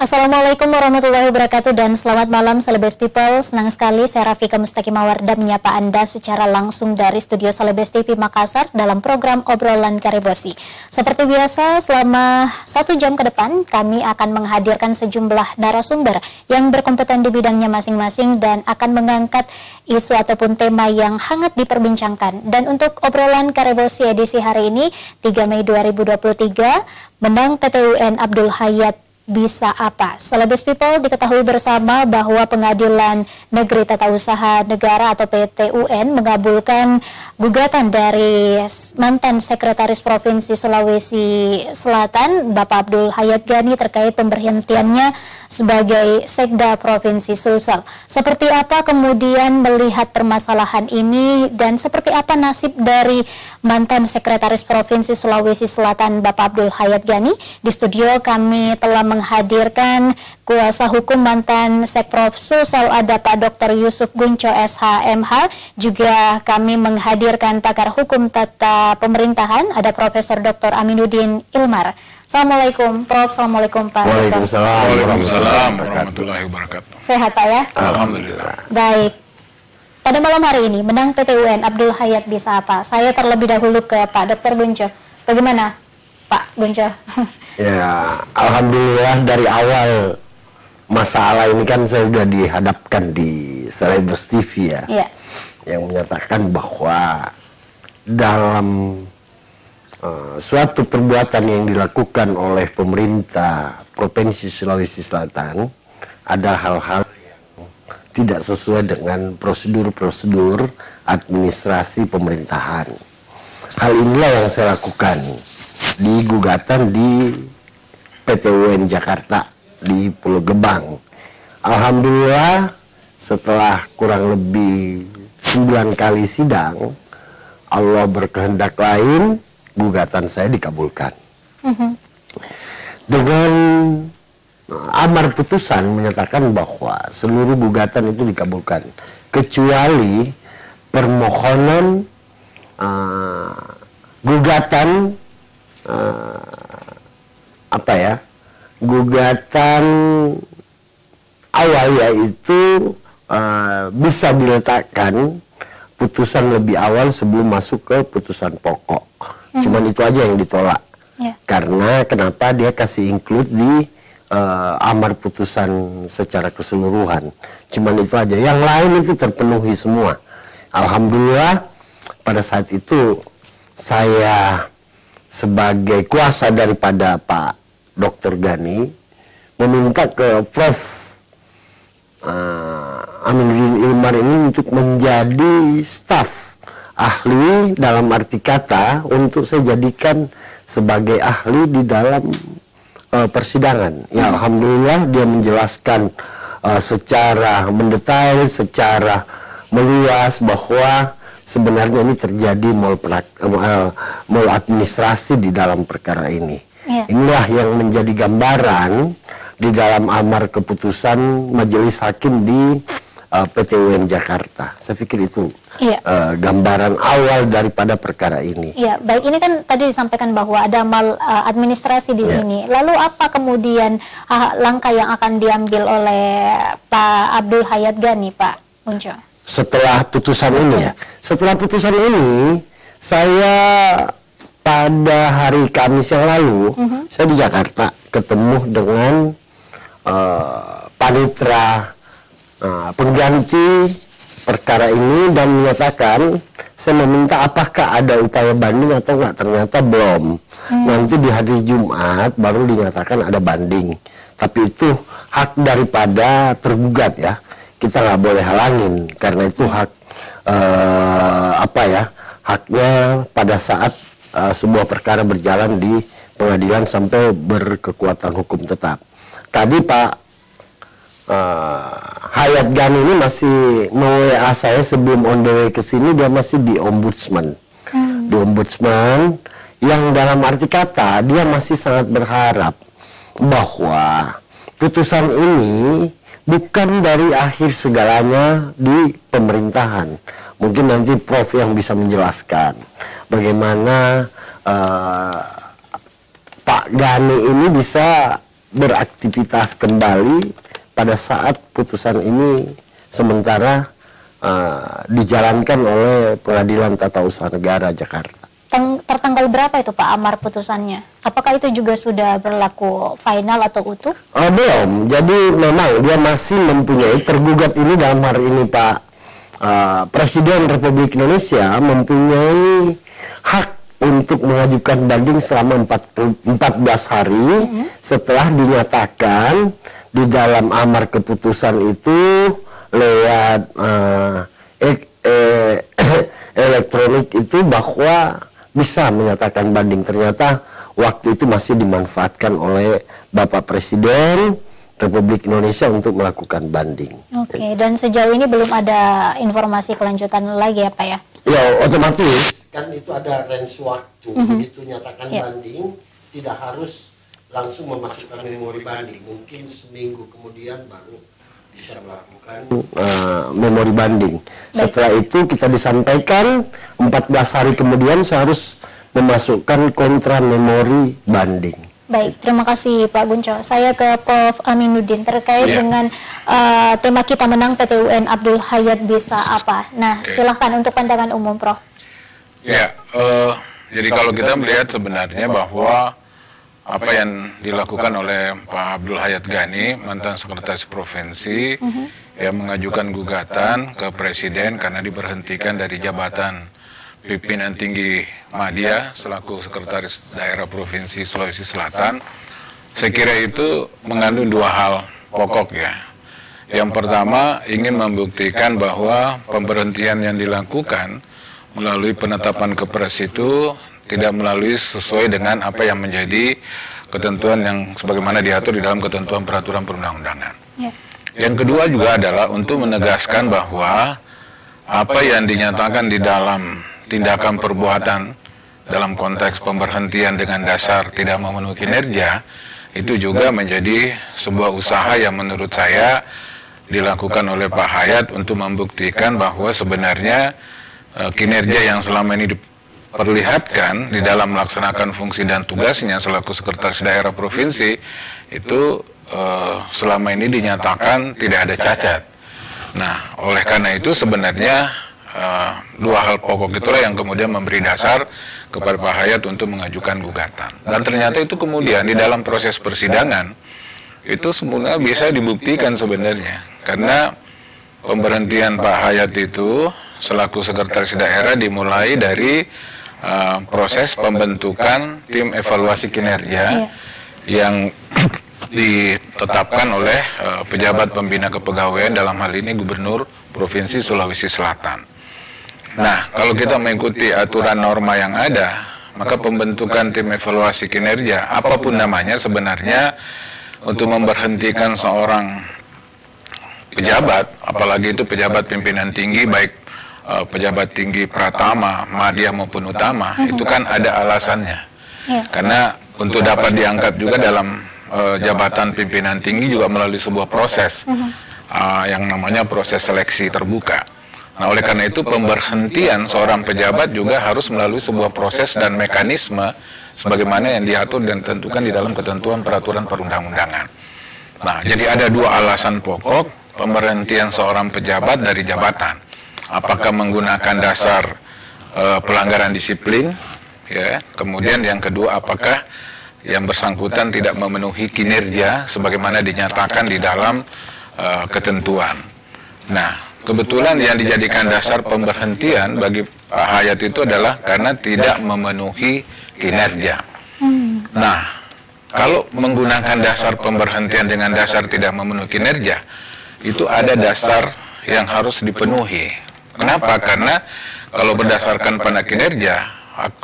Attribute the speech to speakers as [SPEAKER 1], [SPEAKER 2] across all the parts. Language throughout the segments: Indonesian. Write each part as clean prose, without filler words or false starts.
[SPEAKER 1] Assalamualaikum warahmatullahi wabarakatuh dan selamat malam Celebes People. Senang sekali saya Rafika Mustaqimawarda menyapa Anda secara langsung dari studio Celebes TV Makassar dalam program Obrolan Karebosi. Seperti biasa, selama 1 jam ke depan kami akan menghadirkan sejumlah narasumber yang berkompeten di bidangnya masing-masing dan akan mengangkat isu ataupun tema yang hangat diperbincangkan. Dan untuk Obrolan Karebosi edisi hari ini, 3 Mei 2023, menang PTUN Abdul Hayat bisa apa? Celebes People, diketahui bersama bahwa Pengadilan Negeri Tata Usaha Negara atau PTUN mengabulkan gugatan dari mantan Sekretaris Provinsi Sulawesi Selatan Bapak Abdul Hayat Gani terkait pemberhentiannya sebagai Sekda Provinsi Sulsel. Seperti apa kemudian melihat permasalahan ini dan seperti apa nasib dari mantan Sekretaris Provinsi Sulawesi Selatan Bapak Abdul Hayat Gani? Di studio kami telah menghadirkan kuasa hukum mantan Sekprov Sulsel, ada Pak Dr. Yusuf Gunco SHMH. Juga kami menghadirkan pakar hukum tata pemerintahan, ada Profesor Dr. Aminuddin Ilmar. Assalamualaikum Prof. Assalamualaikum Pak.
[SPEAKER 2] Waalaikumsalam warahmatullahi wabarakatuh.
[SPEAKER 1] Sehat Pak ya?
[SPEAKER 2] Alhamdulillah.
[SPEAKER 1] Baik. Pada malam hari ini menang PTUN Abdul Hayat bisa apa? Saya terlebih dahulu ke Pak Dr. Gunco. Bagaimana Pak Gunco?
[SPEAKER 3] Ya, alhamdulillah dari awal masalah ini kan saya sudah dihadapkan di Celebes TV ya, yang menyatakan bahwa dalam suatu perbuatan yang dilakukan oleh pemerintah Provinsi Sulawesi Selatan ada hal-hal yang tidak sesuai dengan prosedur-prosedur administrasi pemerintahan. Hal inilah yang saya lakukan di gugatan di PTUN Jakarta di Pulau Gebang. Alhamdulillah setelah kurang lebih 9 kali sidang, Allah berkehendak lain, gugatan saya dikabulkan. Dengan amar putusan menyatakan bahwa seluruh gugatan itu dikabulkan kecuali permohonan gugatan gugatan awal, yaitu bisa diletakkan putusan lebih awal sebelum masuk ke putusan pokok. Cuman itu aja yang ditolak. Karena kenapa dia kasih include di amar putusan secara keseluruhan. Cuman itu aja, yang lain itu terpenuhi semua. Alhamdulillah pada saat itu saya sebagai kuasa daripada Pak Dr. Gani meminta ke Prof. Aminuddin Ilmar ini untuk menjadi staf ahli, dalam arti kata untuk saya jadikan sebagai ahli di dalam persidangan. Ya, alhamdulillah dia menjelaskan secara mendetail, secara meluas bahwa sebenarnya ini terjadi mal administrasi di dalam perkara ini. Inilah yang menjadi gambaran di dalam amar keputusan Majelis Hakim di PTUN Jakarta. Saya pikir itu gambaran awal daripada perkara ini. Ya, baik, ini kan tadi disampaikan bahwa ada mal administrasi di sini. Lalu apa kemudian langkah yang akan diambil oleh Pak Abdul Hayat Gani, Pak Gunco? Setelah putusan ini ya, setelah putusan ini saya pada hari Kamis yang lalu saya di Jakarta ketemu dengan panitra pengganti perkara ini dan menyatakan saya meminta apakah ada upaya banding atau enggak. Ternyata belum. Nanti di hari Jumat baru dinyatakan ada banding. Tapi itu hak daripada tergugat ya. Kita nggak boleh halangin karena itu hak haknya pada saat sebuah perkara berjalan di pengadilan sampai berkekuatan hukum tetap. Tadi Pak Hayat Gani ini masih nge-WA saya sebelum on the way ke sini, dia masih di ombudsman. Di ombudsman yang dalam arti kata dia masih sangat berharap bahwa putusan ini bukan dari akhir segalanya di pemerintahan. Mungkin nanti Prof yang bisa menjelaskan bagaimana Pak Gani ini bisa beraktivitas kembali pada saat putusan ini sementara dijalankan oleh Pengadilan Tata Usaha Negara Jakarta.
[SPEAKER 1] Tertanggal berapa itu Pak amar putusannya? Apakah itu juga sudah berlaku final atau utuh?
[SPEAKER 3] Belum, jadi memang dia masih mempunyai tergugat ini dalam hari ini Pak Presiden Republik Indonesia mempunyai hak untuk mengajukan banding selama 14 hari setelah dinyatakan di dalam amar keputusan itu lewat elektronik itu bahwa bisa menyatakan banding. Ternyata waktu itu masih dimanfaatkan oleh Bapak Presiden Republik Indonesia untuk melakukan banding.
[SPEAKER 1] Oke, dan sejauh ini belum ada informasi kelanjutan lagi ya Pak ya?
[SPEAKER 3] Ya otomatis kan itu ada range waktu, begitu nyatakan banding tidak harus langsung memasukkan memori banding, mungkin seminggu kemudian baru bisa melakukan memori banding. Setelah itu kita disampaikan 14 hari kemudian seharus memasukkan kontra memori banding.
[SPEAKER 1] Baik, terima kasih Pak Gunco. Saya ke Prof. Aminuddin terkait dengan tema kita menang PT UN Abdul Hayat bisa apa? Nah, silahkan untuk pandangan umum Prof.
[SPEAKER 2] Ya, jadi kalau kita melihat sebenarnya bahwa apa yang dilakukan oleh Pak Abdul Hayat Ghani, mantan sekretaris provinsi, yang mengajukan gugatan ke Presiden karena diberhentikan dari jabatan pimpinan tinggi Madya selaku sekretaris daerah Provinsi Sulawesi Selatan. Saya kira itu mengandung dua hal pokok ya. Yang pertama ingin membuktikan bahwa pemberhentian yang dilakukan melalui penetapan Kepres itu tidak melalui sesuai dengan apa yang menjadi ketentuan yang sebagaimana diatur di dalam ketentuan peraturan perundang-undangan. Yang kedua juga adalah untuk menegaskan bahwa apa yang dinyatakan di dalam tindakan perbuatan dalam konteks pemberhentian dengan dasar tidak memenuhi kinerja itu juga menjadi sebuah usaha yang menurut saya dilakukan oleh Pak Hayat untuk membuktikan bahwa sebenarnya kinerja yang selama ini diperlihatkan di dalam melaksanakan fungsi dan tugasnya selaku sekretaris daerah provinsi itu selama ini dinyatakan tidak ada cacat. Nah, oleh karena itu sebenarnya dua hal pokok itulah yang kemudian memberi dasar kepada Pak Hayat untuk mengajukan gugatan. Dan ternyata itu kemudian di dalam proses persidangan itu sebenarnya bisa dibuktikan sebenarnya karena pemberhentian Pak Hayat itu selaku sekretaris daerah dimulai dari proses pembentukan tim evaluasi kinerja yang ditetapkan oleh pejabat pembina kepegawaian dalam hal ini Gubernur Provinsi Sulawesi Selatan. Nah, kalau kita mengikuti aturan norma yang ada, maka pembentukan tim evaluasi kinerja, apapun namanya sebenarnya untuk memberhentikan seorang pejabat, apalagi itu pejabat pimpinan tinggi, baik pejabat tinggi Pratama, Madya maupun Utama, itu kan ada alasannya. Karena untuk dapat diangkat juga dalam jabatan pimpinan tinggi juga melalui sebuah proses yang namanya proses seleksi terbuka. Nah, oleh karena itu pemberhentian seorang pejabat juga harus melalui sebuah proses dan mekanisme sebagaimana yang diatur dan ditentukan di dalam ketentuan peraturan perundang-undangan. Nah, jadi ada dua alasan pokok pemberhentian seorang pejabat dari jabatan. Apakah menggunakan dasar pelanggaran disiplin, ya. Kemudian yang kedua, apakah yang bersangkutan tidak memenuhi kinerja sebagaimana dinyatakan di dalam ketentuan. Nah, kebetulan yang dijadikan dasar pemberhentian bagi Pak Hayat itu adalah karena tidak memenuhi kinerja. Nah, kalau menggunakan dasar pemberhentian dengan dasar tidak memenuhi kinerja, itu ada dasar yang harus dipenuhi. Kenapa? Karena kalau berdasarkan pada kinerja,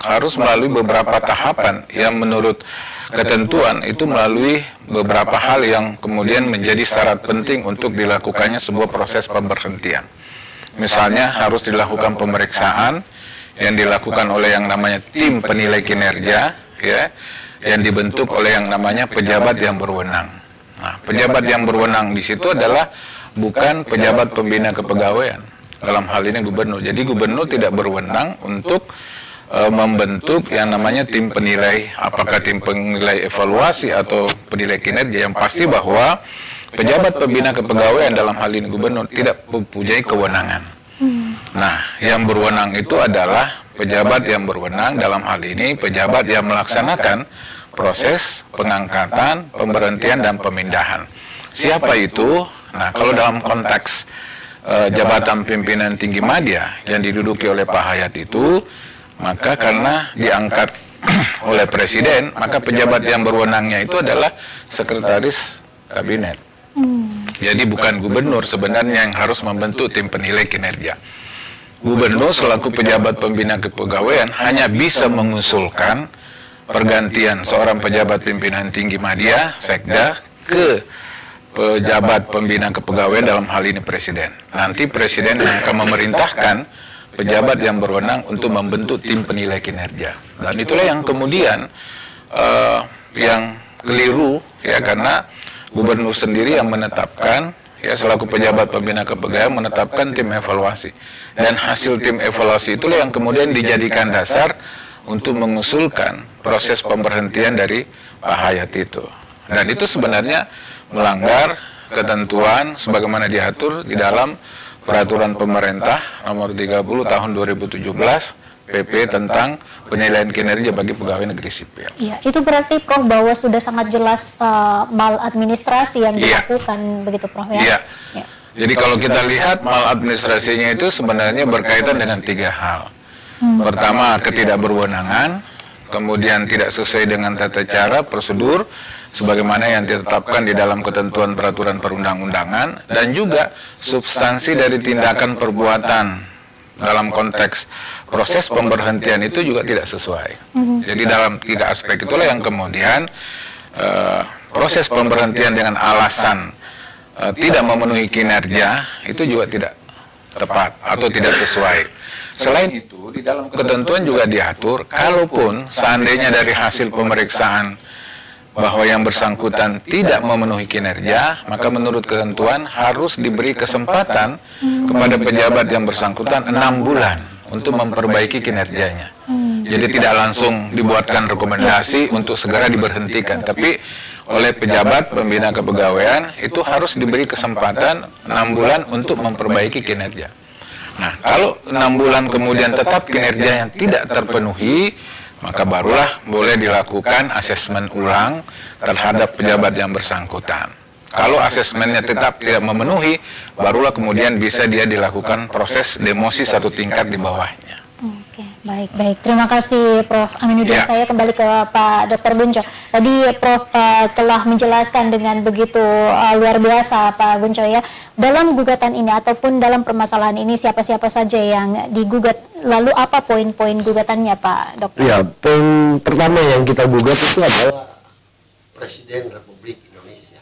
[SPEAKER 2] harus melalui beberapa tahapan yang menurut ketentuan itu melalui beberapa hal yang kemudian menjadi syarat penting untuk dilakukannya sebuah proses pemberhentian. Misalnya harus dilakukan pemeriksaan yang dilakukan oleh yang namanya tim penilai kinerja, ya, yang dibentuk oleh yang namanya pejabat yang berwenang. Nah, pejabat yang berwenang di situ adalah bukan pejabat pembina kepegawaian. Dalam hal ini gubernur. Jadi gubernur tidak berwenang untuk membentuk yang namanya tim penilai, apakah tim penilai evaluasi atau penilai kinerja, yang pasti bahwa pejabat pembina kepegawaian dalam hal ini gubernur tidak mempunyai kewenangan. Nah, yang berwenang itu adalah pejabat yang berwenang, dalam hal ini pejabat yang melaksanakan proses pengangkatan, pemberhentian, dan pemindahan. Siapa itu? Nah, kalau dalam konteks jabatan pimpinan tinggi media yang diduduki oleh Pak Hayat itu, maka karena diangkat oleh Presiden, maka pejabat yang berwenangnya itu adalah Sekretaris Kabinet. Jadi bukan gubernur sebenarnya yang harus membentuk tim penilai kinerja. Gubernur selaku pejabat pembina kepegawaian hanya bisa mengusulkan pergantian seorang pejabat pimpinan tinggi media, Sekda, ke pejabat pembina kepegawaian, dalam hal ini Presiden. Nanti Presiden akan memerintahkan pejabat yang berwenang untuk membentuk tim penilai kinerja. Dan itulah yang kemudian yang keliru, ya, karena gubernur sendiri yang menetapkan, ya, selaku pejabat pembina kepegawaian menetapkan tim evaluasi. Dan hasil tim evaluasi itulah yang kemudian dijadikan dasar untuk mengusulkan proses pemberhentian dari Pak Hayat itu. Dan itu sebenarnya melanggar ketentuan sebagaimana diatur di dalam Peraturan Pemerintah Nomor 30 Tahun 2017 PP tentang penilaian kinerja bagi pegawai negeri sipil.
[SPEAKER 1] Ya, itu berarti Prof bahwa sudah sangat jelas maladministrasi yang dilakukan, begitu Prof ya?
[SPEAKER 2] Iya. Ya. Jadi kalau kita lihat maladministrasinya itu sebenarnya berkaitan dengan 3 hal. Pertama, ketidakberwenangan, kemudian tidak sesuai dengan tata cara, prosedur, sebagaimana yang ditetapkan di dalam ketentuan peraturan perundang-undangan, dan juga substansi dari tindakan perbuatan dalam konteks proses pemberhentian itu juga tidak sesuai. Jadi dalam 3 aspek itulah yang kemudian proses pemberhentian dengan alasan tidak memenuhi kinerja itu juga tidak tepat atau tidak sesuai. Selain itu, di dalam ketentuan juga diatur, kalaupun seandainya dari hasil pemeriksaan bahwa yang bersangkutan tidak memenuhi kinerja, maka menurut ketentuan harus diberi kesempatan kepada pejabat yang bersangkutan 6 bulan untuk memperbaiki kinerjanya. Jadi tidak langsung dibuatkan rekomendasi untuk segera diberhentikan, tapi oleh pejabat pembina kepegawaian itu harus diberi kesempatan 6 bulan untuk memperbaiki kinerja. Nah, kalau 6 bulan kemudian tetap kinerja yang tidak terpenuhi, maka barulah boleh dilakukan asesmen ulang terhadap pejabat yang bersangkutan. Kalau asesmennya tetap tidak memenuhi, barulah kemudian bisa dia dilakukan proses demosi 1 tingkat di bawahnya.
[SPEAKER 1] Oke, baik. Terima kasih Prof. Aminuddin. Ya. Saya kembali ke Pak Dr. Gunco. Tadi Prof telah menjelaskan dengan begitu luar biasa Pak Gunco ya. Dalam gugatan ini ataupun dalam permasalahan ini siapa-siapa saja yang digugat, lalu apa poin-poin gugatannya Pak Dokter?
[SPEAKER 3] Ya, poin pertama yang kita gugat itu adalah Presiden Republik Indonesia.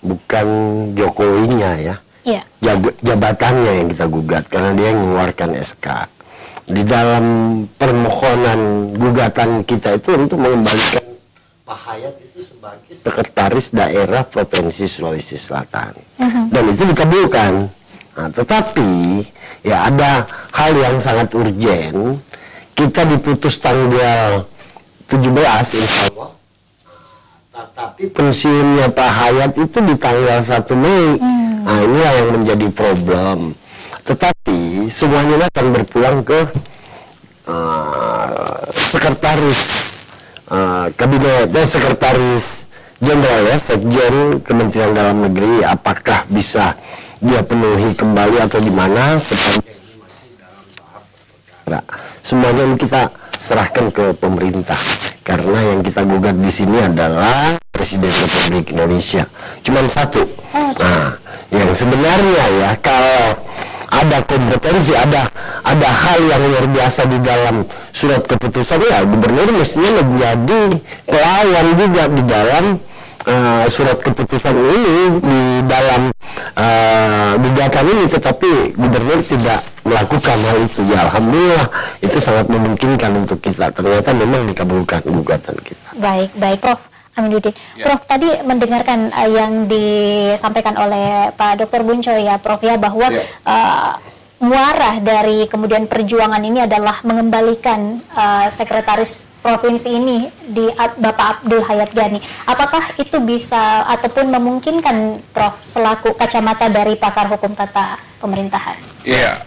[SPEAKER 3] Bukan Jokowinya ya. Iya. Jabatannya yang kita gugat karena dia yang mengeluarkan SK. Di dalam permohonan gugatan kita itu untuk mengembalikan Pak Hayat itu sebagai Sekretaris Daerah Provinsi Sulawesi Selatan. Dan itu dikabulkan. Nah, tetapi ya ada hal yang sangat urgen. Kita diputus tanggal 17 insya Allah. Tapi pensiunnya Pak Hayat itu di tanggal 1 Mei. Nah, inilah yang menjadi problem. Tetapi semuanya akan berpulang ke Sekretaris Kabinet dan Sekretaris Jenderal ya, Sekjen Kementerian Dalam Negeri. Apakah bisa dia penuhi kembali atau di mana, sepanjang ini masih dalam tahap perkara. Semuanya ini kita serahkan ke pemerintah karena yang kita gugat di sini adalah Presiden Republik Indonesia. Cuman satu. Nah, yang sebenarnya ya kalau ada kompetensi, ada hal yang luar biasa di dalam surat keputusan, ya gubernur mestinya menjadi pelayan juga di dalam surat keputusan ini, di dalam gugatan ini, tetapi gubernur tidak melakukan hal itu. Ya alhamdulillah itu sangat memungkinkan untuk kita, ternyata memang dikabulkan gugatan kita. Baik
[SPEAKER 1] Prof. Aminuddin. Ya. Prof tadi mendengarkan yang disampaikan oleh Pak Dr. Bunco ya Prof ya, bahwa muara dari kemudian perjuangan ini adalah mengembalikan sekretaris provinsi ini di Bapak Abdul Hayat Ghani. Apakah itu bisa ataupun memungkinkan, Prof, selaku kacamata dari pakar hukum tata pemerintahan?
[SPEAKER 2] Iya,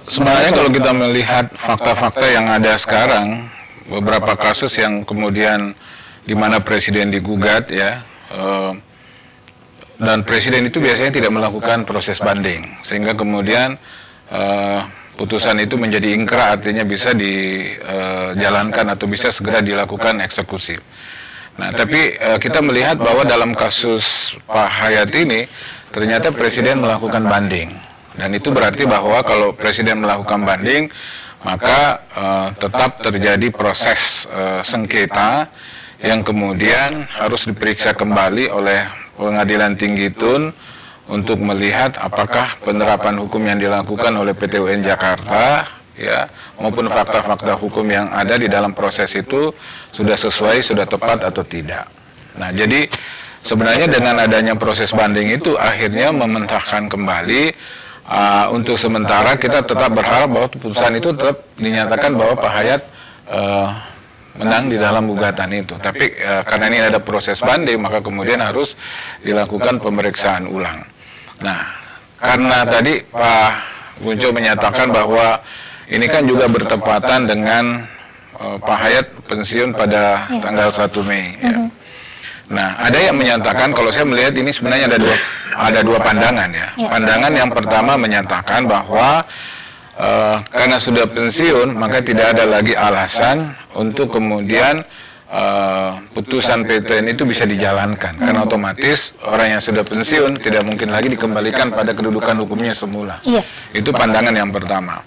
[SPEAKER 2] sebenarnya kalau kita melihat fakta-fakta yang ada sekarang, beberapa kasus yang kemudian di mana presiden digugat ya, dan presiden itu biasanya tidak melakukan proses banding, sehingga kemudian putusan itu menjadi ingkrah, artinya bisa dijalankan atau bisa segera dilakukan eksekusi. Nah, tapi kita melihat bahwa dalam kasus Pak Hayat ini ternyata presiden melakukan banding, dan itu berarti bahwa kalau presiden melakukan banding maka tetap terjadi proses sengketa yang kemudian harus diperiksa kembali oleh Pengadilan Tinggi Tun untuk melihat apakah penerapan hukum yang dilakukan oleh PT UN Jakarta ya maupun fakta-fakta hukum yang ada di dalam proses itu sudah sesuai, sudah tepat atau tidak. Nah, jadi sebenarnya dengan adanya proses banding itu akhirnya mementahkan kembali, untuk sementara kita tetap berharap bahwa putusan itu tetap dinyatakan bahwa Pak Hayat menang di dalam gugatan itu. Tapi karena ini ada proses banding, maka kemudian harus dilakukan pemeriksaan ulang. Nah, karena tadi Pak Bunco menyatakan bahwa ini kan juga bertepatan dengan Pak Hayat pensiun pada tanggal 1 Mei. Ya. Nah, ada yang menyatakan, kalau saya melihat ini sebenarnya ada dua pandangan ya. Pandangan yang pertama menyatakan bahwa karena sudah pensiun, maka tidak ada lagi alasan untuk kemudian putusan PTN itu bisa dijalankan, karena otomatis orang yang sudah pensiun tidak mungkin lagi dikembalikan pada kedudukan hukumnya semula. Itu pandangan yang pertama.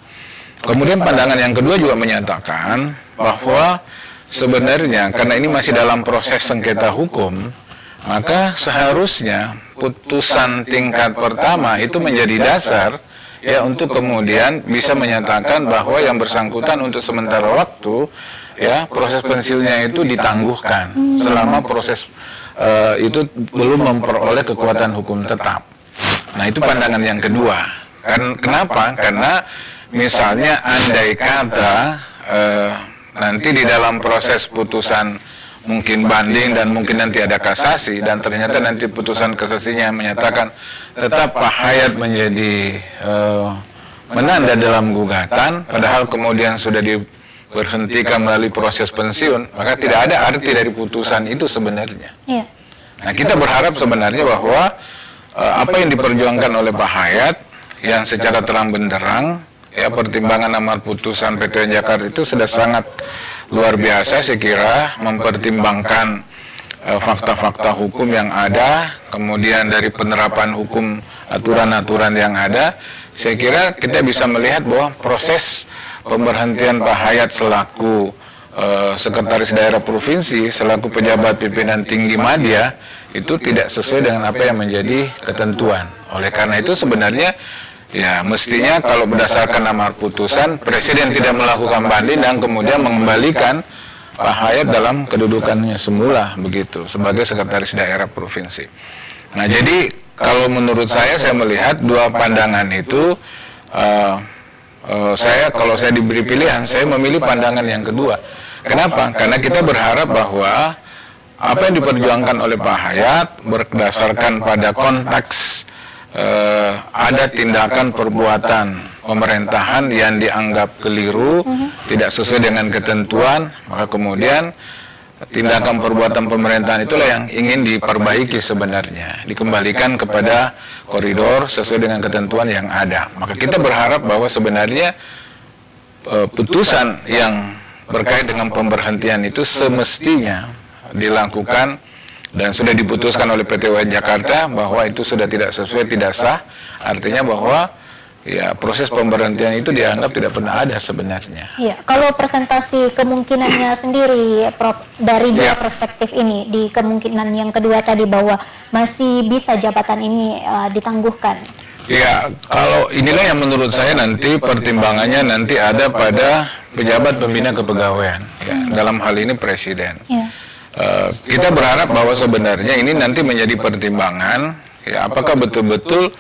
[SPEAKER 2] Kemudian pandangan yang kedua juga menyatakan bahwa sebenarnya karena ini masih dalam proses sengketa hukum, maka seharusnya putusan tingkat pertama itu menjadi dasar ya untuk kemudian bisa menyatakan bahwa yang bersangkutan untuk sementara waktu ya proses pensiunnya itu ditangguhkan selama proses itu belum memperoleh kekuatan hukum tetap. Nah, itu pandangan yang kedua. Kenapa? Karena misalnya andai kata nanti di dalam proses putusan mungkin banding dan mungkin nanti ada kasasi, dan ternyata nanti putusan kasasinya menyatakan tetap Pak Hayat menjadi menanda dalam gugatan, padahal kemudian sudah diberhentikan melalui proses pensiun, maka tidak ada arti dari putusan itu sebenarnya. Nah, kita berharap sebenarnya bahwa apa yang diperjuangkan oleh Pak Hayat yang secara terang benderang ya pertimbangan amar putusan PT UN Jakarta itu sudah sangat luar biasa, saya kira, mempertimbangkan fakta-fakta hukum yang ada, kemudian dari penerapan hukum aturan-aturan yang ada, saya kira kita bisa melihat bahwa proses pemberhentian Pak Hayat selaku Sekretaris Daerah Provinsi, selaku pejabat pimpinan tinggi Madya, itu tidak sesuai dengan apa yang menjadi ketentuan. Oleh karena itu sebenarnya ya mestinya kalau berdasarkan amar putusan, Presiden tidak melakukan banding dan kemudian mengembalikan Pak Hayat dalam kedudukannya semula begitu sebagai Sekretaris Daerah Provinsi. Nah, jadi kalau menurut saya melihat dua pandangan itu, kalau saya diberi pilihan, saya memilih pandangan yang kedua. Kenapa? Karena kita berharap bahwa apa yang diperjuangkan oleh Pak Hayat berdasarkan pada konteks ada tindakan perbuatan pemerintahan yang dianggap keliru, tidak sesuai dengan ketentuan, maka kemudian tindakan perbuatan pemerintahan itulah yang ingin diperbaiki sebenarnya, dikembalikan kepada koridor sesuai dengan ketentuan yang ada. Maka kita berharap bahwa sebenarnya putusan yang berkait dengan pemberhentian itu semestinya dilakukan dan sudah diputuskan oleh PT UN Jakarta bahwa itu sudah tidak sesuai, tidak sah, artinya bahwa ya proses pemberhentian itu dianggap tidak pernah ada sebenarnya.
[SPEAKER 1] Iya, kalau presentasi kemungkinannya sendiri, Prof, dari dua perspektif ini, di kemungkinan yang kedua tadi bahwa masih bisa jabatan ini ditangguhkan.
[SPEAKER 2] Ya, kalau inilah yang menurut saya nanti pertimbangannya nanti ada pada pejabat pembina kepegawaian, ya, dalam hal ini Presiden. Kita berharap bahwa sebenarnya ini nanti menjadi pertimbangan, ya, apakah betul-betul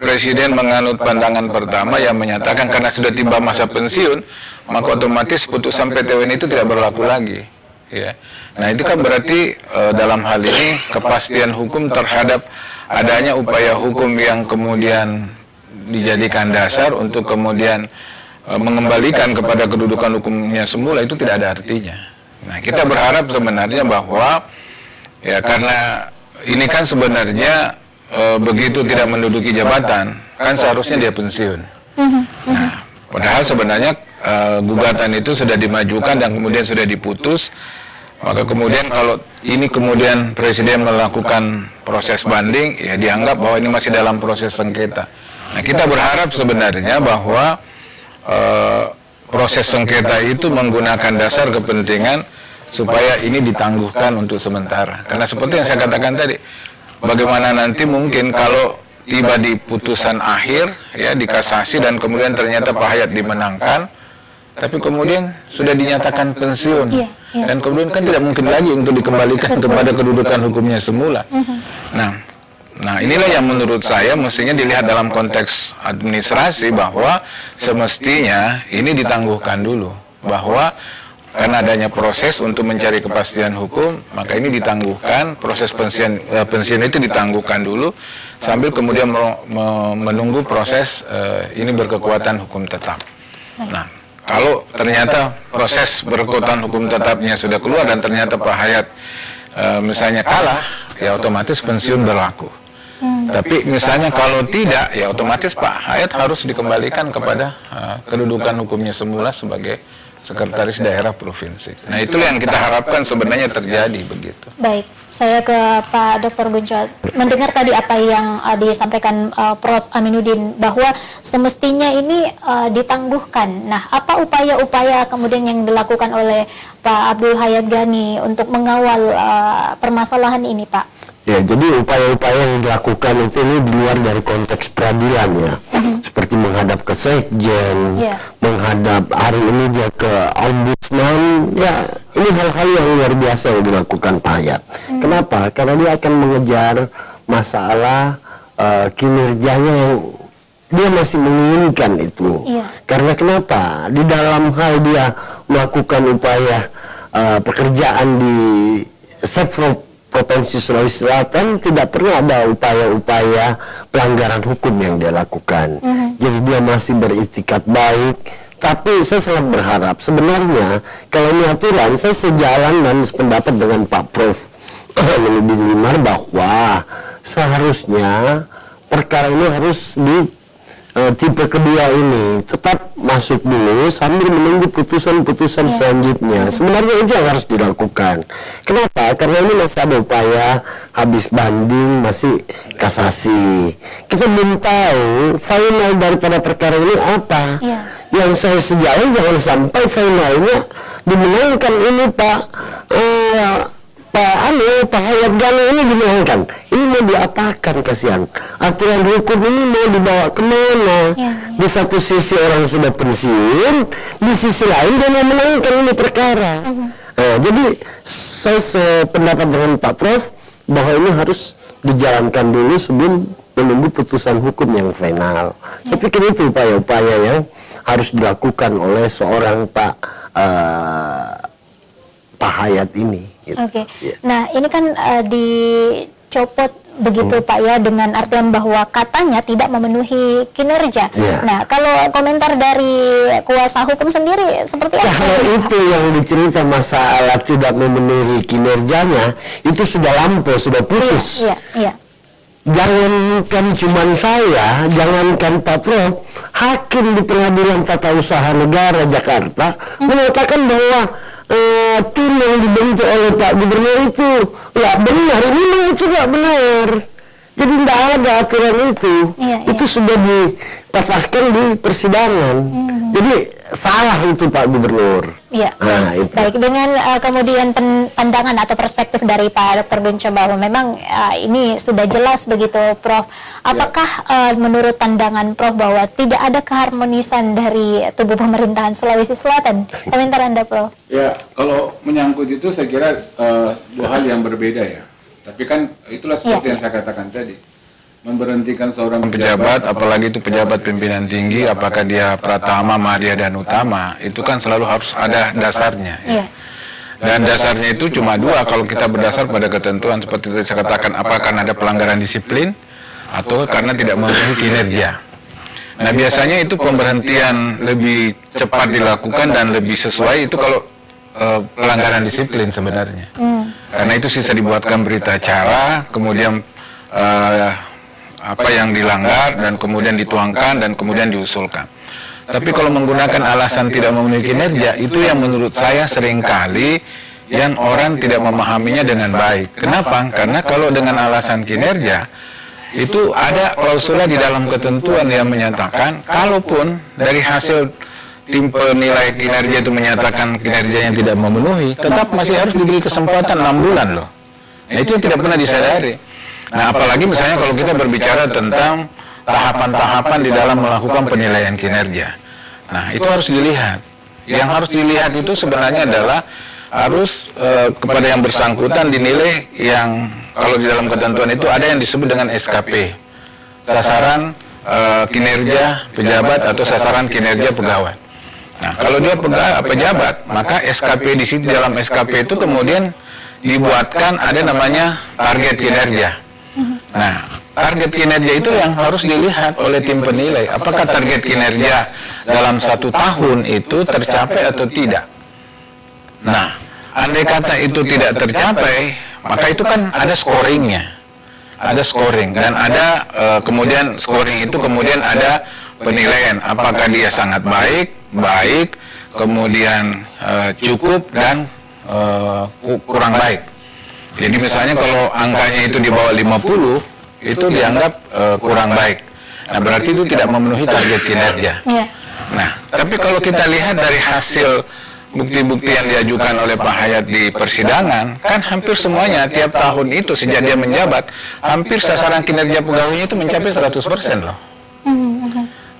[SPEAKER 2] Presiden menganut pandangan pertama yang menyatakan karena sudah tiba masa pensiun, maka otomatis putusan PT UN itu tidak berlaku lagi. Ya. Nah itu kan berarti dalam hal ini kepastian hukum terhadap adanya upaya hukum yang kemudian dijadikan dasar untuk kemudian mengembalikan kepada kedudukan hukumnya semula itu tidak ada artinya. Nah kita berharap sebenarnya bahwa ya karena ini kan sebenarnya begitu tidak menduduki jabatan kan seharusnya dia pensiun. Nah padahal sebenarnya gugatan itu sudah dimajukan dan kemudian sudah diputus. Maka kemudian kalau ini kemudian Presiden melakukan proses banding, ya dianggap bahwa ini masih dalam proses sengketa. Nah kita berharap sebenarnya bahwa proses sengketa itu menggunakan dasar kepentingan supaya ini ditangguhkan untuk sementara. Karena seperti yang saya katakan tadi, bagaimana nanti mungkin kalau tiba di putusan akhir, ya di kasasi dan kemudian ternyata Pak Hayat dimenangkan, tapi kemudian sudah dinyatakan pensiun. Dan kemudian kan tidak mungkin lagi untuk dikembalikan kepada kedudukan hukumnya semula. Nah inilah yang menurut saya mestinya dilihat dalam konteks administrasi bahwa semestinya ini ditangguhkan dulu. Bahwa karena adanya proses untuk mencari kepastian hukum, maka ini ditangguhkan, proses pensiun itu ditangguhkan dulu, sambil kemudian menunggu proses ini berkekuatan hukum tetap. Nah, kalau ternyata proses berkekuatan hukum tetapnya sudah keluar dan ternyata Pak Hayat misalnya kalah, ya otomatis pensiun berlaku. Tapi misalnya kalau tidak, ya otomatis Pak Hayat harus dikembalikan kepada kedudukan hukumnya semula sebagai sekretaris daerah provinsi. Nah itulah yang kita harapkan sebenarnya terjadi begitu.
[SPEAKER 1] Baik, saya ke Pak Dr. Gunco. Mendengar tadi apa yang disampaikan Prof. Aminuddin bahwa semestinya ini ditangguhkan. Nah, apa upaya-upaya kemudian yang dilakukan oleh Pak Abdul Hayat Ghani untuk mengawal permasalahan ini, Pak?
[SPEAKER 3] Ya, jadi upaya-upaya yang dilakukan itu ini di luar dari konteks peradilan ya. Seperti menghadap ke sekjen, menghadap hari ini dia ke ombudsman, ya ini hal-hal yang luar biasa yang dilakukan Pak Hayat. Kenapa? Karena dia akan mengejar masalah kinerjanya yang dia masih menginginkan itu. Karena kenapa? Di dalam hal dia melakukan upaya pekerjaan di Provinsi Sulawesi Selatan tidak pernah ada upaya-upaya pelanggaran hukum yang dia lakukan. Jadi dia masih beritikat baik. Tapi saya sangat berharap sebenarnya kalau ini aturan, saya sejalan dan sependapat dengan Pak Prof. Aminuddin bahwa seharusnya perkara ini harus di tipe kedua ini tetap masuk dulu sambil menunggu putusan-putusan selanjutnya. Sebenarnya itu yang harus dilakukan. Kenapa? Karena ini masih ada upaya habis banding, masih kasasi. Kita belum tahu final daripada perkara ini apa. Yang saya sejalan jangan sampai finalnya dimenangkan ini Pak Hayat Ghani ini dimenangkan. Ini mau diapakan kasihan? Aturan hukum ini mau dibawa kemana? Di satu sisi orang sudah pensiun, di sisi lain dia mau menangkan ini perkara. Jadi saya sependapat dengan Pak Prof bahwa ini harus dijalankan dulu sebelum menunggu putusan hukum yang final. Saya pikir itu upaya-upaya yang harus dilakukan oleh seorang Pak Hayat ini.
[SPEAKER 1] Oke. Nah ini kan dicopot begitu Pak ya, dengan artian bahwa katanya tidak memenuhi kinerja. Nah kalau komentar dari kuasa hukum sendiri seperti apa?
[SPEAKER 3] Kalau itu yang dicerita masalah tidak memenuhi kinerjanya itu sudah lampau, sudah putus. Jangankan cuma saya, jangankan Pak Prof, hakim di Pengadilan Tata Usaha Negara Jakarta mengatakan bahwa tim yang dibentuk oleh Pak Gubernur itu nggak benar, ini itu nggak benar. Jadi tidak ada aturan itu. Itu sudah dipatahkan di persidangan. Jadi salah itu Pak Gubernur. Itu.
[SPEAKER 1] Baik, dengan kemudian pandangan atau perspektif dari Pak Dr. Gunco bahwa memang ini sudah jelas begitu Prof. Apakah menurut pandangan Prof bahwa tidak ada keharmonisan dari tubuh pemerintahan Sulawesi Selatan? Komentar Anda Prof.
[SPEAKER 4] Ya, kalau menyangkut itu saya kira dua hal yang berbeda ya. Tapi kan itulah seperti yang saya katakan tadi. memberhentikan seorang
[SPEAKER 2] pejabat, apalagi itu pejabat pimpinan tinggi, apakah dia Pratama, Madya, dan Utama, itu kan selalu harus ada dasarnya. Ya. Dan dasarnya itu cuma dua, kalau kita berdasar pada ketentuan seperti tadi saya katakan, apakah karena ada pelanggaran disiplin atau karena tidak memenuhi kinerja. Nah biasanya itu pemberhentian lebih cepat dilakukan dan lebih sesuai itu kalau pelanggaran disiplin sebenarnya. Karena itu sisa dibuatkan berita acara, kemudian apa yang dilanggar dan kemudian dituangkan dan kemudian diusulkan. Tapi kalau menggunakan alasan tidak memenuhi kinerja, itu yang menurut saya seringkali yang orang tidak memahaminya dengan baik. Kenapa? Karena kalau dengan alasan kinerja, itu ada klausul di dalam ketentuan yang menyatakan, kalaupun dari hasil tim penilai kinerja itu menyatakan kinerjanya tidak memenuhi, tetap masih harus diberi kesempatan 6 bulan loh. Nah, itu yang tidak pernah disadari. Nah, apalagi misalnya kalau kita berbicara tentang tahapan-tahapan di dalam melakukan penilaian kinerja. Nah, itu harus dilihat. Yang harus dilihat itu sebenarnya adalah harus kepada yang bersangkutan dinilai yang kalau di dalam ketentuan itu ada yang disebut dengan SKP, sasaran kinerja pejabat atau sasaran kinerja pegawai. Nah, kalau dia pejabat, maka SKP di situ dalam SKP itu kemudian dibuatkan ada namanya target kinerja. Nah, target kinerja itu yang harus dilihat oleh tim penilai. Apakah target kinerja dalam 1 tahun itu tercapai atau tidak? Nah, andai kata itu tidak tercapai, maka itu kan ada scoringnya. Ada scoring dan ada kemudian scoring itu kemudian ada penilaian. Apakah dia sangat baik, kemudian cukup dan kurang baik. Jadi misalnya kalau angkanya itu di bawah 50, itu dianggap kurang baik. Nah, berarti itu tidak memenuhi target kinerja. Nah, tapi kalau kita lihat dari hasil bukti-bukti yang diajukan oleh Pak Hayat di persidangan, kan hampir semuanya tiap tahun itu sejak dia menjabat, hampir sasaran kinerja pegawainya itu mencapai 100% loh.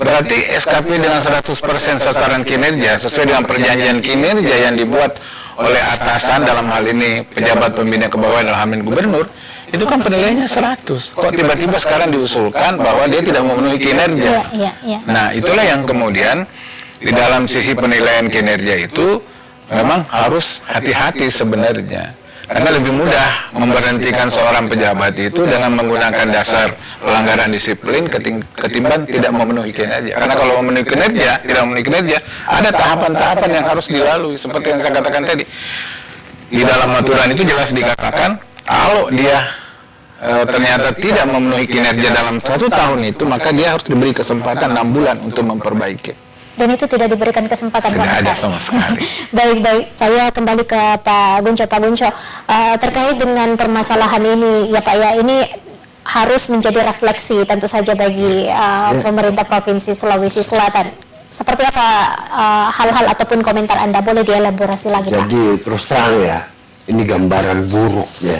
[SPEAKER 2] Berarti SKP dengan 100% sasaran kinerja sesuai dengan perjanjian kinerja yang dibuat oleh atasan, dalam hal ini pejabat pembina kepegawaian dalam hal ini gubernur, itu kan penilaiannya 100. Kok tiba-tiba sekarang diusulkan bahwa dia tidak memenuhi kinerja? Nah, itulah yang kemudian di dalam sisi penilaian kinerja itu memang harus hati-hati sebenarnya. Karena lebih mudah memberhentikan seorang pejabat itu dengan menggunakan dasar pelanggaran disiplin ketimbang tidak memenuhi kinerja. Karena kalau memenuhi kinerja, tidak memenuhi kinerja, ada tahapan-tahapan yang harus dilalui. Seperti yang saya katakan tadi, di dalam aturan itu jelas dikatakan, kalau dia ternyata tidak memenuhi kinerja dalam 1 tahun itu, maka dia harus diberi kesempatan 6 bulan untuk memperbaiki.
[SPEAKER 1] Dan itu tidak diberikan kesempatan
[SPEAKER 2] sama sekali.
[SPEAKER 1] Baik, saya kembali ke Pak Gunco. Terkait dengan permasalahan ini, ya Pak ya, ini harus menjadi refleksi tentu saja bagi pemerintah Provinsi Sulawesi Selatan. Seperti apa hal-hal ataupun komentar Anda, boleh dielaborasi lagi Pak?
[SPEAKER 3] Jadi terus terang ya, ini gambaran buruk ya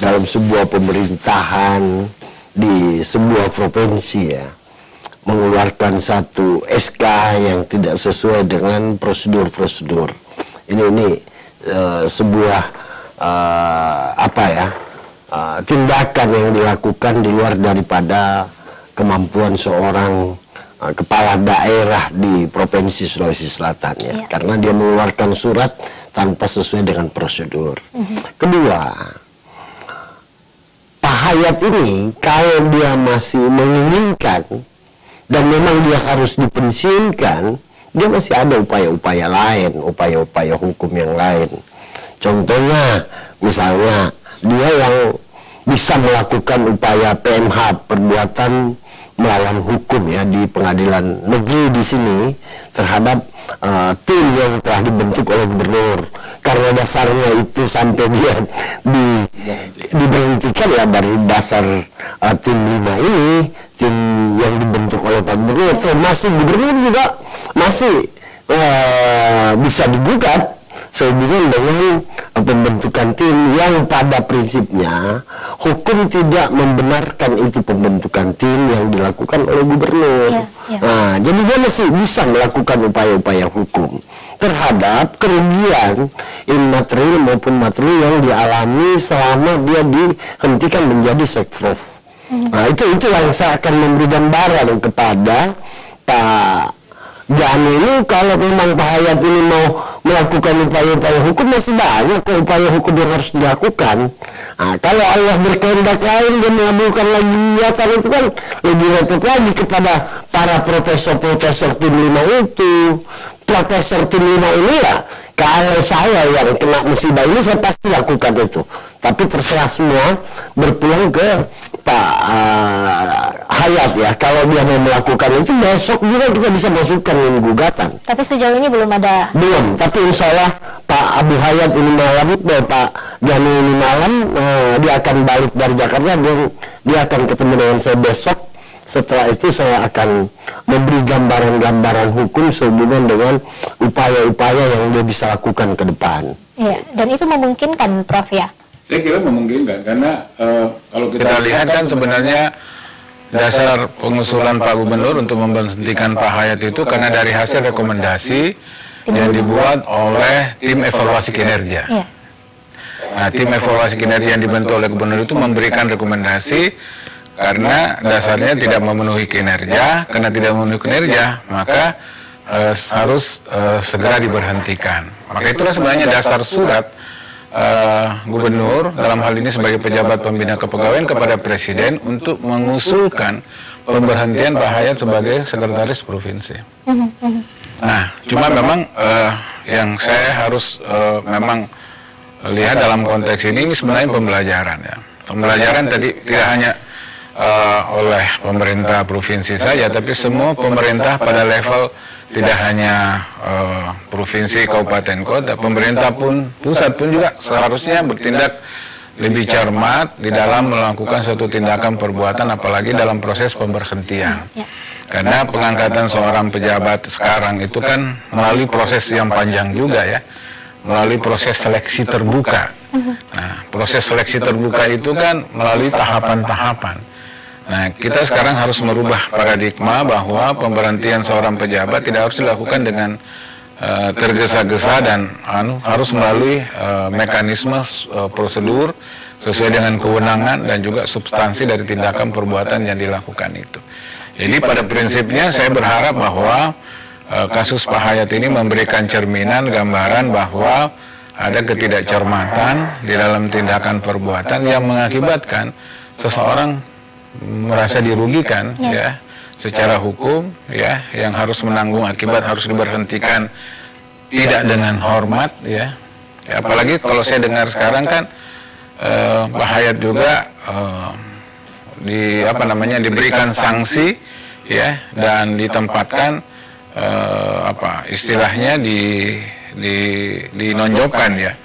[SPEAKER 3] dalam sebuah pemerintahan di sebuah provinsi ya, mengeluarkan satu SK yang tidak sesuai dengan prosedur-prosedur. Ini sebuah tindakan yang dilakukan di luar daripada kemampuan seorang kepala daerah di Provinsi Sulawesi Selatan ya. Karena dia mengeluarkan surat tanpa sesuai dengan prosedur. Kedua, Pak Hayat ini kalau dia masih menginginkan dan memang dia harus dipensiunkan, dia masih ada upaya-upaya lain, upaya-upaya hukum yang lain. Contohnya, misalnya dia yang bisa melakukan upaya PMH, perbuatan melawan hukum ya, di pengadilan negeri di sini terhadap tim yang telah dibentuk oleh gubernur. Karena dasarnya itu sampai dia diberhentikan ya dari dasar tim 5 ini, tim yang dibentuk oleh Pak Gubernur, termasuk gubernur juga masih bisa digugat sehubungan dengan pembentukan tim yang pada prinsipnya hukum tidak membenarkan itu pembentukan tim yang dilakukan oleh gubernur. Nah, jadi dia masih bisa melakukan upaya-upaya hukum terhadap kerugian immaterial maupun material yang dialami selama dia dihentikan menjadi sekprov. Nah itu yang saya akan memberi gambaran kepada Pak Jani ini. Kalau memang Pak Hayat ini mau melakukan upaya-upaya hukum, masih banyak upaya hukum yang harus dilakukan. Nah, kalau Allah berkehendak lain dan mengabulkan lagi niatan itu kan lebih repot lagi kepada para profesor-profesor tim 5 itu. Profesor tim 5 ini ya, kalau saya yang kena musibah ini saya pasti lakukan itu. Tapi terserah semua berpulang ke Pak Hayat ya. Kalau dia mau melakukan itu, besok juga kita bisa masukkan gugatan.
[SPEAKER 1] Tapi sejauh ini belum ada.
[SPEAKER 3] Belum. Tapi insya Allah Pak Abu Hayat ini malam, Pak Jani ini malam, dia akan balik dari Jakarta dan dia akan ketemu dengan saya besok. Setelah itu saya akan memberi gambaran-gambaran hukum sehubungan dengan upaya-upaya yang dia bisa lakukan ke depan.
[SPEAKER 1] Iya, dan itu memungkinkan, Prof ya?
[SPEAKER 4] Saya kira memungkinkan karena kalau
[SPEAKER 2] Kita lihat kan sebenarnya dasar pengusulan Pak Gubernur untuk memberhentikan Pak Hayat itu karena dari hasil rekomendasi yang dibuat oleh tim evaluasi kinerja.
[SPEAKER 1] Iya.
[SPEAKER 2] Nah, tim evaluasi kinerja yang dibentuk oleh Gubernur itu memberikan rekomendasi karena dasarnya tidak memenuhi kinerja. Karena tidak memenuhi kinerja, maka harus segera diberhentikan. Maka itulah sebenarnya dasar surat Gubernur dalam hal ini sebagai pejabat pembina kepegawaian kepada Presiden untuk mengusulkan pemberhentian Pak Hayat sebagai sekretaris provinsi. Nah, cuma memang yang saya harus memang lihat dalam konteks ini sebenarnya pembelajaran ya. Pembelajaran tadi tidak hanya oleh pemerintah provinsi saja, tapi semua pemerintah pada level tidak hanya provinsi, kabupaten, kota, pemerintah pun, pusat pun juga seharusnya bertindak lebih cermat di dalam melakukan suatu tindakan perbuatan, apalagi dalam proses pemberhentian. Karena pengangkatan seorang pejabat sekarang itu kan melalui proses yang panjang juga ya, melalui proses seleksi terbuka. Nah, proses seleksi terbuka itu kan melalui tahapan-tahapan. Nah, kita sekarang harus merubah paradigma bahwa pemberhentian seorang pejabat tidak harus dilakukan dengan tergesa-gesa dan harus melalui mekanisme prosedur sesuai dengan kewenangan dan juga substansi dari tindakan perbuatan yang dilakukan itu. Jadi pada prinsipnya saya berharap bahwa kasus Pak Hayat ini memberikan cerminan gambaran bahwa ada ketidakcermatan di dalam tindakan perbuatan yang mengakibatkan seseorang merasa dirugikan ya secara hukum ya, yang harus menanggung akibat harus diberhentikan tidak dengan hormat ya. Apalagi kalau saya dengar sekarang kan Pak Hayat juga diberikan sanksi ya, dan ditempatkan istilahnya dinonjolkan ya.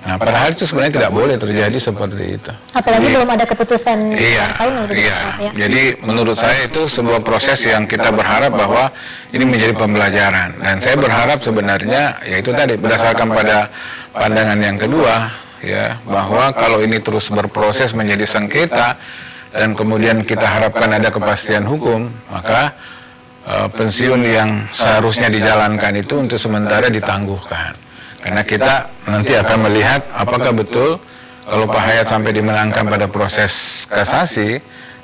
[SPEAKER 2] Nah, padahal itu sebenarnya tidak boleh terjadi seperti itu.
[SPEAKER 1] Apalagi belum ada keputusan.
[SPEAKER 2] Iya. Jadi menurut saya itu sebuah proses yang kita berharap bahwa ini menjadi pembelajaran. Dan saya berharap sebenarnya yaitu tadi berdasarkan pada pandangan yang kedua ya, bahwa kalau ini terus berproses menjadi sengketa dan kemudian kita harapkan ada kepastian hukum, maka pensiun yang seharusnya dijalankan itu untuk sementara ditangguhkan. Karena kita nanti akan melihat apakah betul kalau Pak Hayat sampai dimenangkan pada proses kasasi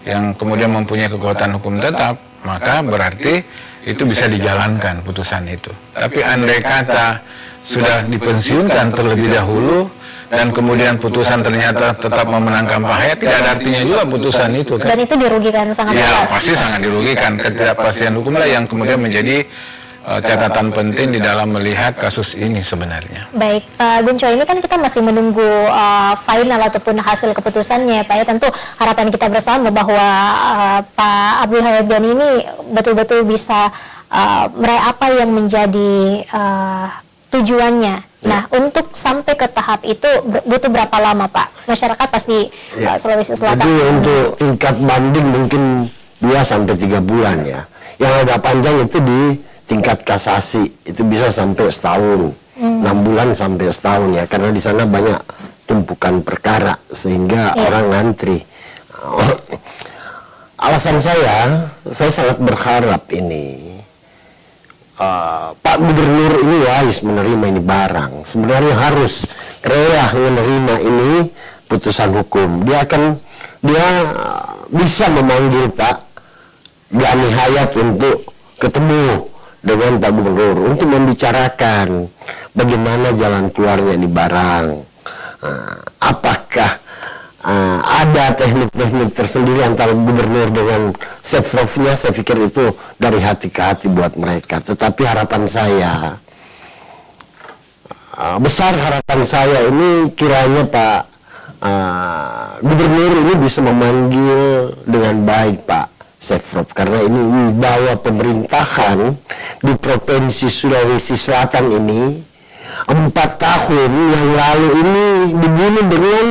[SPEAKER 2] yang kemudian mempunyai kekuatan hukum tetap, maka berarti itu bisa dijalankan putusan itu. Tapi andai kata sudah dipensiunkan terlebih dahulu dan kemudian putusan ternyata tetap memenangkan Pak Hayat, tidak ada artinya juga putusan itu kan.
[SPEAKER 1] Dan itu dirugikan sangat
[SPEAKER 2] ya,
[SPEAKER 1] keras.
[SPEAKER 2] pasti sangat dirugikan. Ketidakpastian hukumlah yang kemudian menjadi catatan penting di dalam melihat kasus ini sebenarnya.
[SPEAKER 1] Baik, Pak Gunco, ini kan kita masih menunggu final ataupun hasil keputusannya, Pak ya. Tentu harapan kita bersama bahwa Pak Abdul Hayat Jani ini betul-betul bisa meraih apa yang menjadi tujuannya. Nah, untuk sampai ke tahap itu butuh berapa lama, Pak? Masyarakat pasti Sulawesi Selatan.
[SPEAKER 3] Jadi untuk tingkat banding mungkin 2-3 bulan ya. Yang agak panjang itu di tingkat kasasi, itu bisa sampai setahun, 6 bulan sampai setahun ya, karena di sana banyak tumpukan perkara sehingga orang ngantri. Alasan saya sangat berharap ini Pak Gubernur ini wise menerima ini barang. Sebenarnya harus rela menerima ini putusan hukum. Dia bisa memanggil Pak Gani Hayat untuk ketemu dengan Pak Gubernur untuk membicarakan bagaimana jalan keluarnya ini barang. Apakah ada teknik-teknik tersendiri antara gubernur dengan Setrovnya? Saya pikir itu dari hati ke hati buat mereka. Tetapi harapan saya, besar harapan saya ini kiranya Pak Gubernur ini bisa memanggil dengan baik Pak Setrov, karena ini wibawa pemerintahan di Provinsi Sulawesi Selatan ini 4 tahun yang lalu ini dibunuh dengan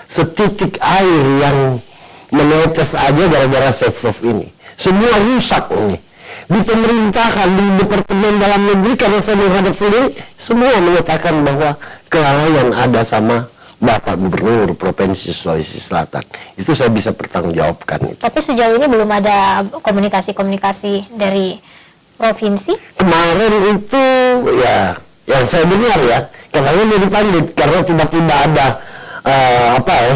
[SPEAKER 3] setitik air yang menetes aja gara-gara Setrov ini. Semua rusak ini. Di pemerintahan, di Departemen Dalam Negeri, karena saya menghadap sendiri, semua menyatakan bahwa kelalaian ada sama Bapak Gubernur Provinsi Sulawesi Selatan. Itu saya bisa pertanggungjawabkan itu.
[SPEAKER 1] Tapi sejauh ini belum ada komunikasi-komunikasi dari provinsi? Kemarin
[SPEAKER 3] itu ya, yang saya dengar ya, katanya mau dipanggil karena tiba-tiba ada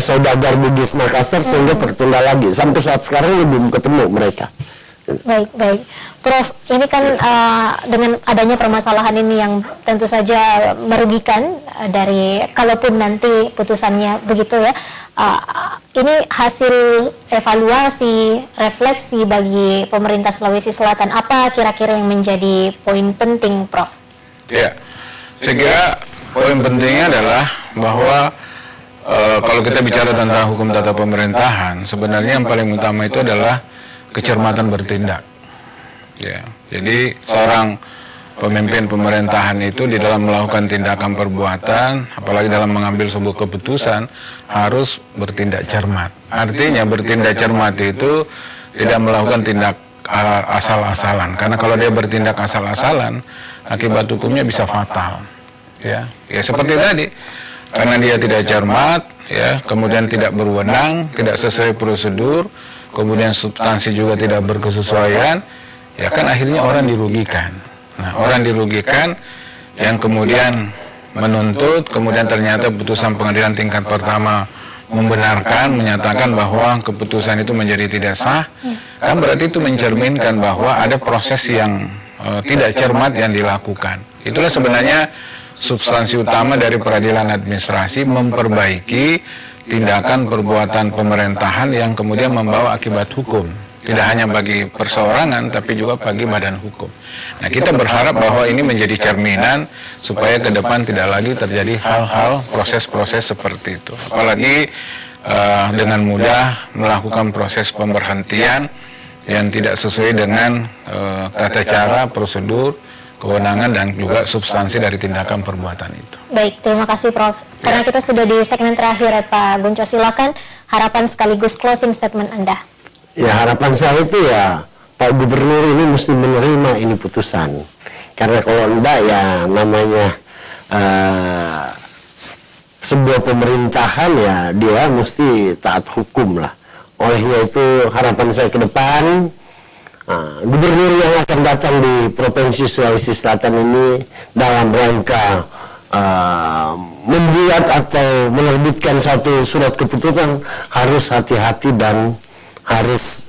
[SPEAKER 3] saudagar Bugis Makassar sehingga tertunda lagi. Sampai saat sekarang belum ketemu mereka.
[SPEAKER 1] Baik. Prof, ini kan dengan adanya permasalahan ini yang tentu saja merugikan dari kalaupun nanti putusannya begitu ya, ini hasil evaluasi, refleksi bagi pemerintah Sulawesi Selatan, apa kira-kira yang menjadi poin penting, Prof?
[SPEAKER 2] Ya, saya kira poin pentingnya adalah bahwa kalau kita bicara tentang hukum tata pemerintahan, sebenarnya yang paling utama itu adalah kecermatan bertindak. Ya, jadi seorang pemimpin pemerintahan itu di dalam melakukan tindakan perbuatan, apalagi dalam mengambil sebuah keputusan, harus bertindak cermat. Artinya bertindak cermat itu tidak melakukan tindak asal-asalan, karena kalau dia bertindak asal-asalan, akibat hukumnya bisa fatal. Ya seperti tadi, karena dia tidak cermat, ya, kemudian tidak berwenang, tidak sesuai prosedur, kemudian substansi juga tidak berkesesuaian, ya kan akhirnya orang dirugikan. Nah, orang dirugikan yang kemudian menuntut, kemudian ternyata putusan pengadilan tingkat pertama membenarkan, menyatakan bahwa keputusan itu menjadi tidak sah, kan berarti itu mencerminkan bahwa ada proses yang tidak cermat yang dilakukan. Itulah sebenarnya substansi utama dari peradilan administrasi, memperbaiki tindakan perbuatan pemerintahan yang kemudian membawa akibat hukum, tidak hanya bagi perseorangan tapi juga bagi badan hukum. Nah, kita berharap bahwa ini menjadi cerminan supaya ke depan tidak lagi terjadi hal-hal proses-proses seperti itu, apalagi dengan mudah melakukan proses pemberhentian yang tidak sesuai dengan tata cara, prosedur, kewenangan dan juga substansi dari tindakan perbuatan itu.
[SPEAKER 1] Baik, terima kasih Prof. Karena kita sudah di segmen terakhir, Pak Gunco, silakan harapan sekaligus closing statement Anda.
[SPEAKER 3] Ya, harapan saya itu ya Pak Gubernur ini mesti menerima ini putusan. Karena kalau enggak ya namanya sebuah pemerintahan ya dia mesti taat hukum lah. Olehnya itu harapan saya ke depan, gubernur yang akan datang di Provinsi Sulawesi Selatan ini dalam rangka membuat atau menerbitkan satu surat keputusan harus hati-hati dan harus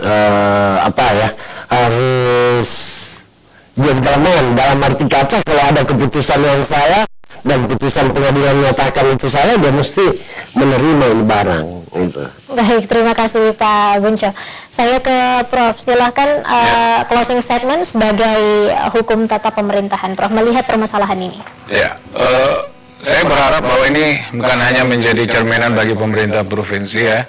[SPEAKER 3] harus gentleman, dalam arti kata kalau ada keputusan yang salah dan putusan pengadilan menyatakan itu salah, dia mesti menerima ini barang itu.
[SPEAKER 1] Baik, terima kasih Pak Gunco. Saya ke Prof, silahkan closing statement sebagai hukum tata pemerintahan. Prof, melihat permasalahan ini.
[SPEAKER 2] Ya, saya berharap bahwa ini bukan hanya menjadi cerminan bagi pemerintah provinsi ya,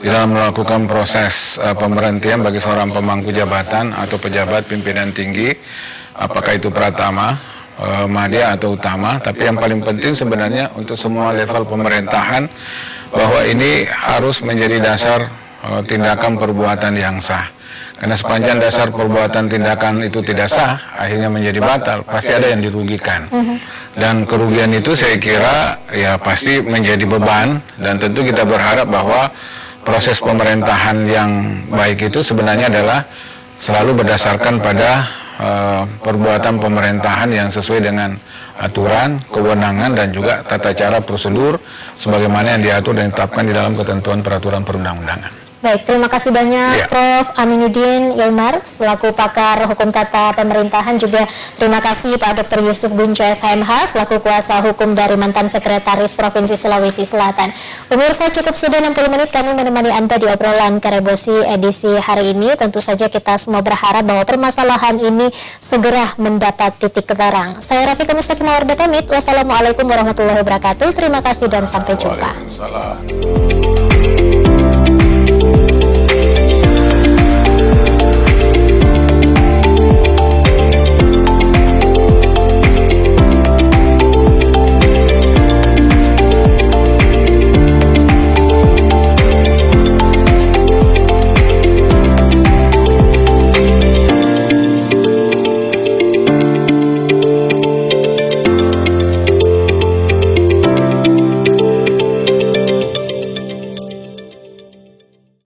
[SPEAKER 2] di dalam melakukan proses pemberhentian bagi seorang pemangku jabatan atau pejabat pimpinan tinggi, apakah itu pratama, madya atau utama, tapi yang paling penting sebenarnya untuk semua level pemerintahan bahwa ini harus menjadi dasar tindakan perbuatan yang sah. Karena sepanjang dasar perbuatan tindakan itu tidak sah, akhirnya menjadi batal, pasti ada yang dirugikan. Dan kerugian itu saya kira ya pasti menjadi beban, dan tentu kita berharap bahwa proses pemerintahan yang baik itu sebenarnya adalah selalu berdasarkan pada perbuatan pemerintahan yang sesuai dengan aturan, kewenangan dan juga tata cara prosedur sebagaimana yang diatur dan ditetapkan di dalam ketentuan peraturan perundang-undangan.
[SPEAKER 1] Baik, terima kasih banyak Prof. Aminuddin Ilmar selaku pakar hukum tata pemerintahan, juga terima kasih Pak Dr. Yusuf Gunco SHMH selaku kuasa hukum dari mantan Sekretaris Provinsi Sulawesi Selatan. Pemirsa, cukup sudah 60 menit kami menemani Anda di obrolan Karebosi edisi hari ini. Tentu saja kita semua berharap bahwa permasalahan ini segera mendapat titik terang. Saya Rafika Mustaqim Mawarda pamit. Wassalamualaikum warahmatullahi wabarakatuh. Terima kasih dan sampai jumpa.
[SPEAKER 2] Waalaikumsalam.